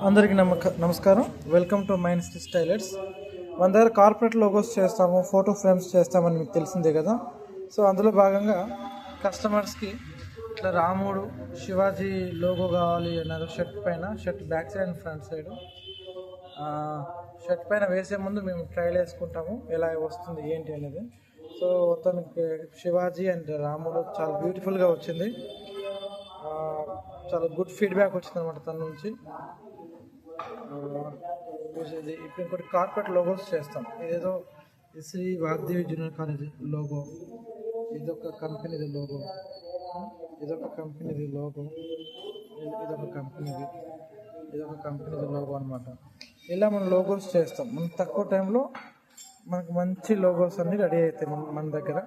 అందరికీ నమస్కారం. Welcome to mind stitch tailors. మన దగ్గర కార్పొరేట్ లోగోస్ చేస్తాము, ఫోటో ఫ్రేమ్స్ చేస్తామని మీకు తెలిసిందే కదా. సో అందులో భాగంగా కస్టమర్స్కి ఇట్లా రాముడు శివాజీ లోగో కావాలి అన్నారు. షర్ట్ పైన, shirt back side and front side. Shirt పైన వేసే ముందు మేము ట్రైల్ వేసుకుంటాము ఎలా వస్తుంది ఏంటి అనేది. సో తనకి శివాజీ అండ్ రాముడు చాలా బ్యూటిఫుల్గా వచ్చింది. చాలా గుడ్ ఫీడ్బ్యాక్ వచ్చింది అనమాట తన నుంచి. ఇది ఇప్పుడు ఇంకోటి కార్పొరేట్ లోగోస్ చేస్తాం. ఇదేదో Shri Vagdevi junior college logo, ఇదొక కంపెనీది లోగో, ఇదొక కంపెనీది లోగో, ఇదొక కంపెనీది లోగో అనమాట. ఇలా మనం లోగోస్ చేస్తాం. మనం తక్కువ టైంలో మనకు మంచి లోగోస్ అన్నీ రెడీ అవుతాయి మన దగ్గర.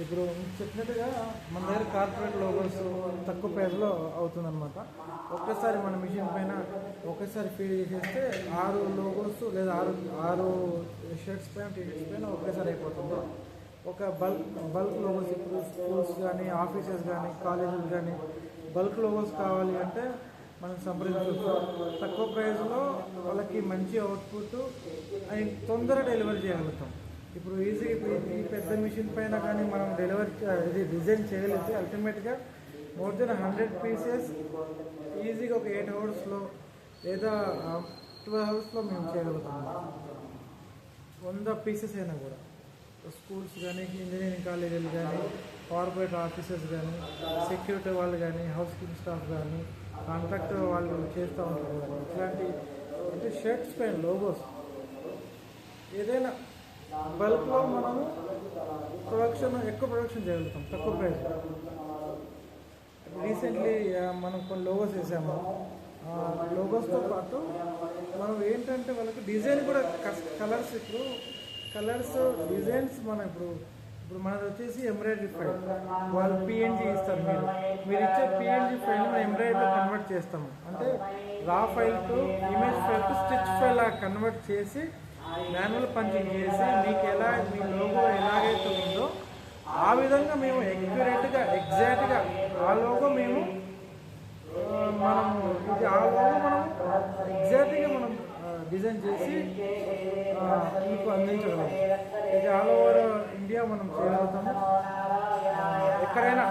ఇప్పుడు చెప్పినట్టుగా మన దగ్గర కార్పొరేట్ లోగోస్ తక్కువ ప్రైస్లో అవుతుందన్నమాట. ఒకేసారి మన మిషన్ పైన ఒకేసారి ఫీడ్ చేసేస్తే 6 లోగోస్ లేదా 6 షర్ట్స్ పైన, టీషర్ట్స్ పైన ఒకేసారి అయిపోతుంది. ఒక బల్క్ లోగోస్, ఇప్పుడు స్కూల్స్ కానీ, ఆఫీసెస్ కానీ, కాలేజీలు కానీ బల్క్ లోగోస్ కావాలి అంటే మనం సంప్రదించవచ్చు. తక్కువ ప్రైస్లో వాళ్ళకి మంచి అవుట్పుట్ అండ్ తొందరగా డెలివరీ చేయగలుగుతాం. ఇప్పుడు ఈజీగా ఈ పెద్ద మిషన్ పైన కానీ మనం ఇది డిజైన్ చేయగలిగితే అల్టిమేట్గా మోర్ దెన్ 100 పీసెస్ ఈజీగా ఒక 8 అవర్స్లో లేదా 12 అవర్స్లో మేము చేయగలుగుతాం. 100 పీసెస్ అయినా కూడా స్కూల్స్ కానీ, ఇంజనీరింగ్ కాలేజీలు కానీ, కార్పొరేట్ ఆఫీసెస్ కానీ, సెక్యూరిటీ వాళ్ళు కానీ, హౌస్ కీపింగ్ స్టాఫ్ కానీ, కాంట్రాక్టర్ వాళ్ళు చేస్తూ ఉంటారు. ఇట్లాంటి అంటే షర్ట్స్ పైన లోగోస్ ఏదైనా బల్క్లో మనము ఎక్కువ ప్రొడక్షన్ చేయగలుగుతాం తక్కువ ప్రైస్. రీసెంట్లీ మనం కొన్ని లోగోస్ వేసాము. లోగోస్తో పాటు మనం ఏంటంటే వాళ్ళకి డిజైన్ కూడా కలర్స్, ఇప్పుడు కలర్స్ డిజైన్స్ మనం ఇప్పుడు మనది వచ్చేసి ఎంబ్రాయిడరీ ఫైల్, వాళ్ళు పిఎన్జీ ఇస్తారు. మీరు ఇచ్చే పిఎన్జీ ఫైల్ మనం ఎంబ్రాయిడరీ కన్వర్ట్ చేస్తాము. అంటే రా file to image file to stitch file లాగా కన్వర్ట్ చేసి మాన్యువల్ పంచింగ్ చేసి మీకు మీ లోగో ఎలాగైతే ఉందో ఆ విధంగా మేము ఎగ్జాక్ట్గా ఆ లోగో మనం ఎగ్జాక్ట్గా మనం డిజైన్ చేసి మీకు అందించగలం. ఇది ఆల్ ఓవర్ ఇండియా మనం చేయగలుగుతాము. ఎక్కడైనా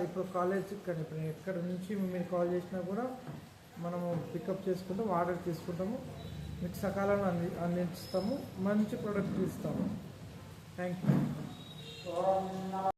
ఇప్పుడు కాలేజ్ కానీ ఇప్పుడు ఎక్కడి నుంచి మీరు కాల్ చేసినా కూడా మనము పికప్ చేసుకుంటాము, ఆర్డర్ తీసుకుంటాము, మీకు సకాలంలో అందిస్తాము, మంచి ప్రోడక్ట్ ఇస్తాము. Thank you.